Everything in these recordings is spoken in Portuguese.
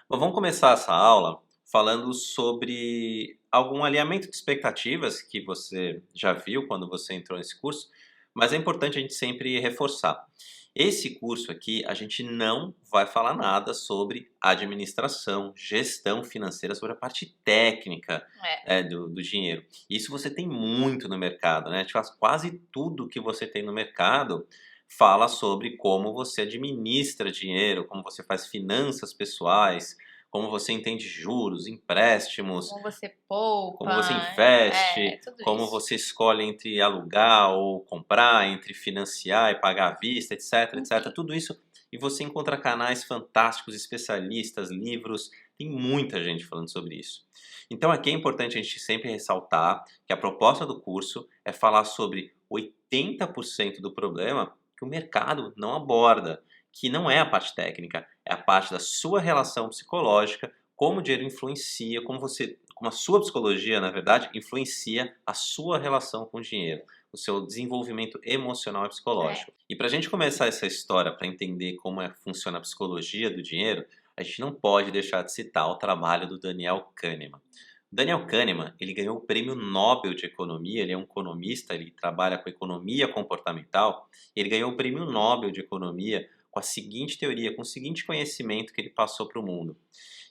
Bom, vamos começar essa aula falando sobre algum alinhamento de expectativas que você já viu quando você entrou nesse curso, mas é importante a gente sempre reforçar. Esse curso aqui, a gente não vai falar nada sobre administração, gestão financeira, sobre a parte técnica É. do dinheiro. Isso você tem muito no mercado, né? Tipo, quase tudo que você tem no mercado fala sobre como você administra dinheiro, como você faz finanças pessoais, como você entende juros, empréstimos, Como você como você poupa, investe, tudo como isso. você escolhe entre alugar ou comprar, entre financiar e pagar à vista, etc, etc. Enfim, Tudo isso. E você encontra canais fantásticos, especialistas, livros, tem muita gente falando sobre isso. Então aqui é importante a gente sempre ressaltar que a proposta do curso é falar sobre 80% do problema que o mercado não aborda, que não é a parte técnica, é a parte da sua relação psicológica, como o dinheiro influencia, como a sua psicologia, na verdade, influencia a sua relação com o dinheiro, o seu desenvolvimento emocional e é. psicológico. E para a gente começar essa história, para entender como funciona a psicologia do dinheiro, a gente não pode deixar de citar o trabalho do Daniel Kahneman. O Daniel Kahneman, ele ganhou o Prêmio Nobel de Economia, ele é um economista, ele trabalha com economia comportamental, ele ganhou o Prêmio Nobel de Economia com a seguinte teoria, com o seguinte conhecimento que ele passou para o mundo.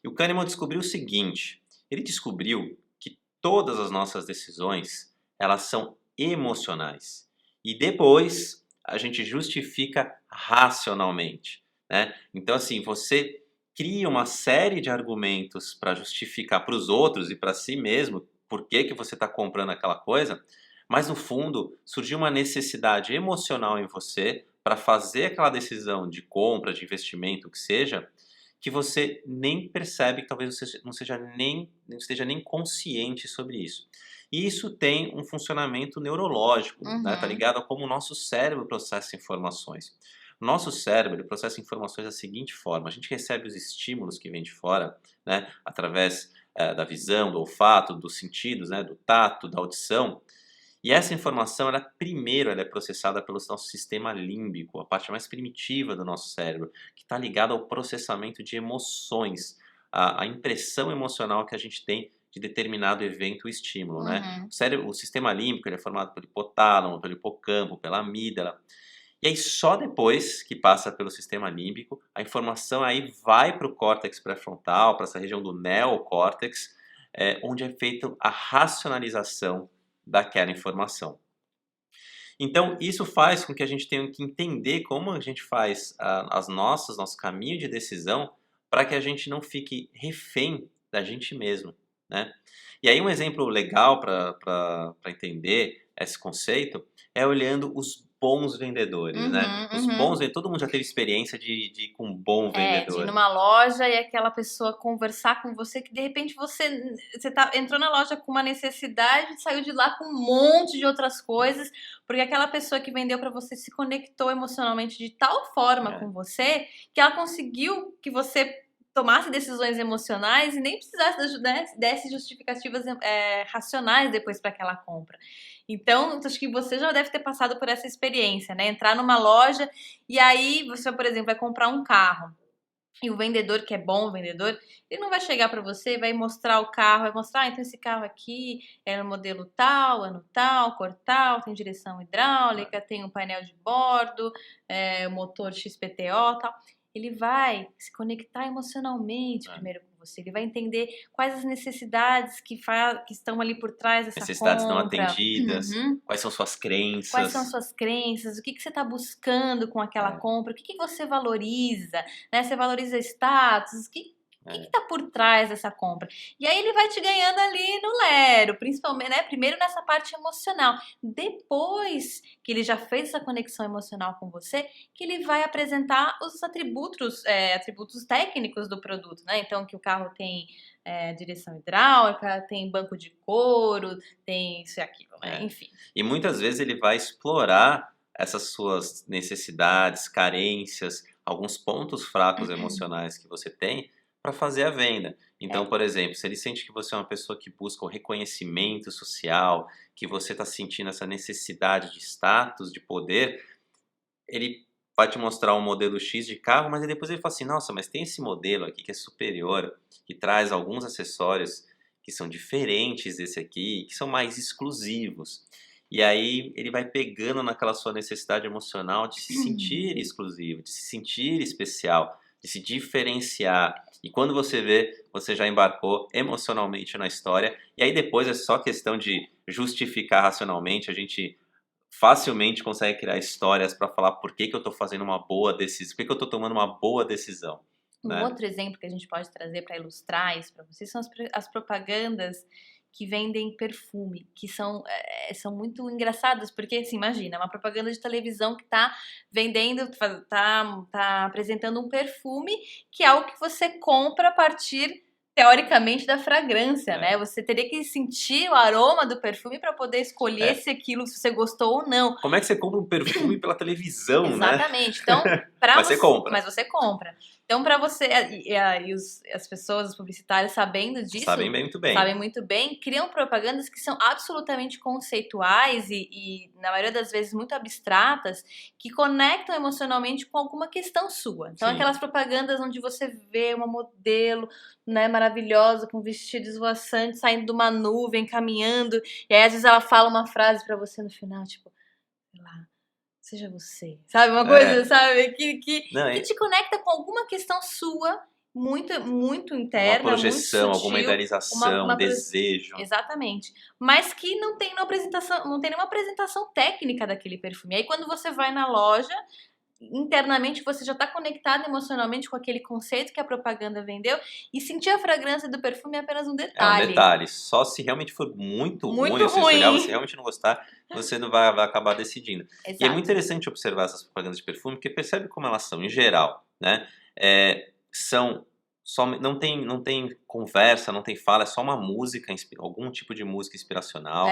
E o Kahneman descobriu o seguinte, ele descobriu que todas as nossas decisões, elas são emocionais. E depois a gente justifica racionalmente, né? Então assim, você cria uma série de argumentos para justificar para os outros e para si mesmo por que que você está comprando aquela coisa, mas no fundo surgiu uma necessidade emocional em você para fazer aquela decisão de compra, de investimento, o que seja, que você nem percebe, que talvez você não esteja nem consciente sobre isso. E isso tem um funcionamento neurológico, né? Tá Uhum. ligado a como o nosso cérebro processa informações. O nosso cérebro ele processa informações da seguinte forma: a gente recebe os estímulos que vêm de fora, né? Através da visão, do olfato, dos sentidos, né? Do tato, da audição. E essa informação, ela é processada pelo nosso sistema límbico, a parte mais primitiva do nosso cérebro, que está ligada ao processamento de emoções, a impressão emocional que a gente tem de determinado evento ou estímulo, né? Uhum. O sistema límbico ele é formado pelo hipotálamo, pelo hipocampo, pela amígdala. E aí só depois que passa pelo sistema límbico, a informação aí vai para o córtex pré-frontal, para essa região do neocórtex, onde é feita a racionalização daquela informação. Então, isso faz com que a gente tenha que entender como a gente faz nosso caminho de decisão para que a gente não fique refém da gente mesmo, né? E aí um exemplo legal para entender esse conceito é olhando os bons vendedores, né? Uhum, Os bons uhum. vendedores, todo mundo já teve experiência de ir com um bom De ir vendedor. numa loja e aquela pessoa conversar com você que de repente entrou na loja com uma necessidade e saiu de lá com um monte de outras coisas, porque aquela pessoa que vendeu para você se conectou emocionalmente de tal forma É. com você, que ela conseguiu que você tomasse decisões emocionais e nem precisasse desse justificativas racionais depois para aquela compra. Então, acho que você já deve ter passado por essa experiência, né? Entrar numa loja e aí você, por exemplo, vai comprar um carro. E o vendedor, que é bom vendedor, ele não vai chegar para você e vai mostrar o carro, vai mostrar, então esse carro aqui é no modelo tal, ano tal, cor tal, tem direção hidráulica, tem um painel de bordo, motor XPTO, tal. Ele vai se conectar emocionalmente É. primeiro com você, ele vai entender quais as necessidades que estão ali por trás dessa Necessidades não compra. atendidas, Uhum. quais são suas Quais são crenças. suas crenças? O que você está buscando com aquela É, compra? O que você valoriza? Né? Você valoriza status? O que é. está por trás dessa compra? E aí ele vai te ganhando ali no lero, principalmente, né? Primeiro nessa parte emocional. Depois que ele já fez essa conexão emocional com você, que ele vai apresentar os atributos técnicos do produto, né? Então, que o carro tem direção hidráulica, tem banco de couro, tem isso e aquilo, né? É. Enfim. E muitas vezes ele vai explorar essas suas necessidades, carências, alguns pontos fracos emocionais que você tem para fazer a venda. Então, É. por exemplo, se ele sente que você é uma pessoa que busca o reconhecimento social, que você está sentindo essa necessidade de status, de poder, ele vai te mostrar um modelo X de carro, mas aí depois ele fala assim, nossa, mas tem esse modelo aqui que é superior, que traz alguns acessórios que são diferentes desse aqui, que são mais exclusivos. E aí ele vai pegando naquela sua necessidade emocional de se sentir exclusivo, de se sentir especial, de se diferenciar. E quando você vê, você já embarcou emocionalmente na história. E aí depois é só questão de justificar racionalmente. A gente facilmente consegue criar histórias para falar por que, que eu estou fazendo uma boa decisão, por que, que eu estou tomando uma boa decisão. Um Né? outro exemplo que a gente pode trazer para ilustrar isso para vocês são as propagandas que vendem perfume, que são muito engraçadas, porque, assim, imagina, é uma propaganda de televisão que está vendendo, tá apresentando um perfume que é algo que você compra a partir, teoricamente, da fragrância, né? Você teria que sentir o aroma do perfume para poder escolher se aquilo, se você gostou ou não. Como é que você compra um perfume pela televisão, Exatamente. Então, Mas você compra. Mas você compra. Então, para você, as pessoas, os publicitários, sabendo disso, sabem muito bem, criam propagandas que são absolutamente conceituais e, na maioria das vezes, muito abstratas, que conectam emocionalmente com alguma questão sua. Então, Sim. aquelas propagandas onde você vê uma modelo, né, maravilhosa, com vestido esvoaçante, saindo de uma nuvem, caminhando, e aí, às vezes, ela fala uma frase para você no final, tipo, sei lá, seja você, sabe? Uma coisa, sabe? Que te conecta com alguma questão sua, muito, muito interna, uma projeção, muito sutil, alguma idealização, uma desejo. Exatamente. Mas que não tem nenhuma apresentação técnica daquele perfume. Aí quando você vai na loja, internamente você já está conectado emocionalmente com aquele conceito que a propaganda vendeu, e sentir a fragrância do perfume é apenas um detalhe. É um detalhe. Só se realmente for muito ruim, se você realmente não gostar, você não vai acabar decidindo. Exato. E é muito interessante observar essas propagandas de perfume, porque percebe como elas são, em geral, né? Não tem conversa, não tem fala, é só uma música, algum tipo de música inspiracional.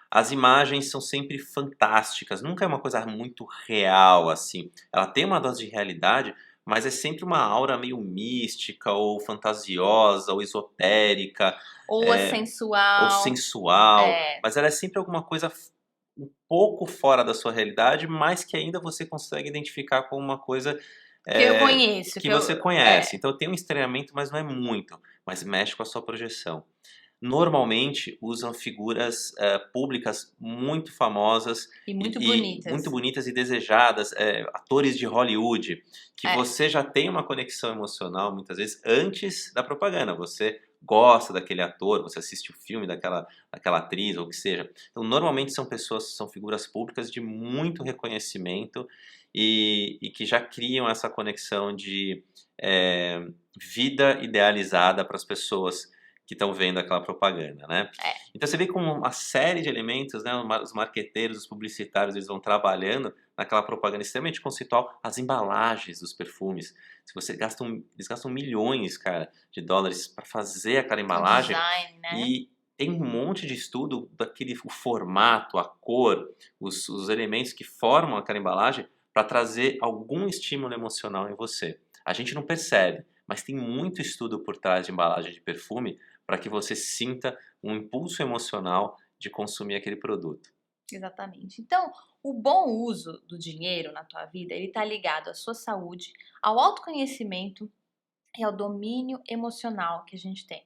As imagens são sempre fantásticas, nunca é uma coisa muito real, assim. Ela tem uma dose de realidade, mas é sempre uma aura meio mística, ou fantasiosa, ou esotérica. Ou sensual. Mas ela é sempre alguma coisa um pouco fora da sua realidade, mas que ainda você consegue identificar como uma coisa que eu conheço. Que você conhece. Então tem um estranhamento, mas não é muito. Mas mexe com a sua projeção. Normalmente usam figuras públicas muito famosas e muito bonitas e desejadas, atores de Hollywood, que você já tem uma conexão emocional muitas vezes antes da propaganda. Você gosta daquele ator, você assiste o filme daquela atriz ou o que seja. Então normalmente são figuras públicas de muito reconhecimento e que já criam essa conexão de vida idealizada para as pessoas que estão vendo aquela propaganda, né? Então você vê como uma série de elementos, né? Os marqueteiros, os publicitários, eles vão trabalhando naquela propaganda extremamente conceitual, as embalagens dos perfumes. Se você eles gastam milhões, cara, de dólares para fazer aquela embalagem. Design, né? E tem um monte de estudo o formato, a cor, os elementos que formam aquela embalagem para trazer algum estímulo emocional em você. A gente não percebe, mas tem muito estudo por trás de embalagem de perfume para que você sinta um impulso emocional de consumir aquele produto. Exatamente. Então, o bom uso do dinheiro na tua vida, ele está ligado à sua saúde, ao autoconhecimento e ao domínio emocional que a gente tem.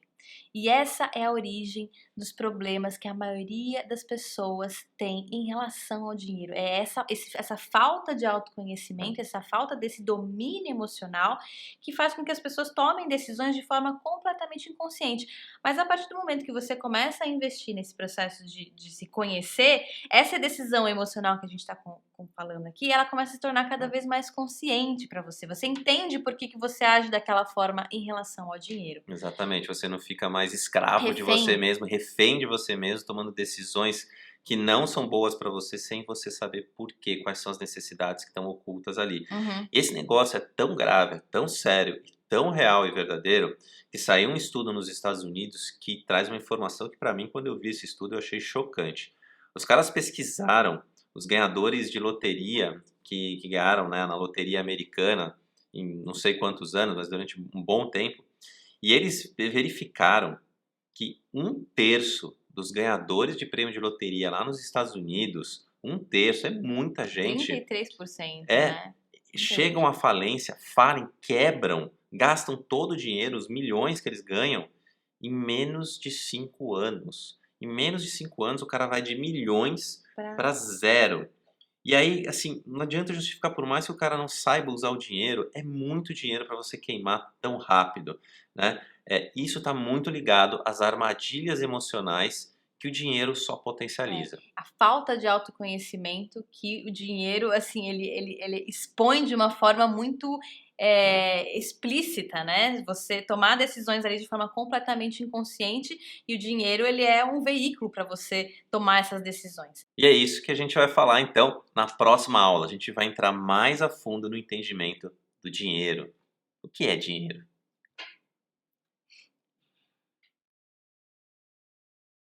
E essa é a origem dos problemas que a maioria das pessoas tem em relação ao dinheiro. É essa falta de autoconhecimento, essa falta desse domínio emocional que faz com que as pessoas tomem decisões de forma completamente inconsciente. Mas a partir do momento que você começa a investir nesse processo de se conhecer, essa decisão emocional que a gente está falando aqui, ela começa a se tornar cada vez mais consciente para você. Você entende por que você age daquela forma em relação ao dinheiro. Exatamente, você não fica mais escravo de você mesmo, refém de você mesmo, tomando decisões que não são boas para você sem você saber por quê, quais são as necessidades que estão ocultas ali. Esse negócio é tão grave, é tão sério, tão real e verdadeiro, que saiu um estudo nos Estados Unidos que traz uma informação que para mim, quando eu vi esse estudo, eu achei chocante. Os caras pesquisaram os ganhadores de loteria que ganharam, né, na loteria americana em não sei quantos anos, mas durante um bom tempo, e eles verificaram que 1/3 dos ganhadores de prêmio de loteria lá nos Estados Unidos, 1/3 é muita gente. 33%, né? chegam à falência, falem, quebram, gastam todo o dinheiro, os milhões que eles ganham, em menos de 5 anos. Em menos de 5 anos, o cara vai de milhões para zero. E aí, assim, não adianta justificar, por mais que o cara não saiba usar o dinheiro, é muito dinheiro para você queimar tão rápido, né? Isso está muito ligado às armadilhas emocionais que o dinheiro só potencializa. A falta de autoconhecimento que o dinheiro, assim, ele expõe de uma forma muito explícita, né? Você tomar decisões ali de forma completamente inconsciente e o dinheiro, ele é um veículo para você tomar essas decisões. E é isso que a gente vai falar, então, na próxima aula. A gente vai entrar mais a fundo no entendimento do dinheiro. O que é dinheiro?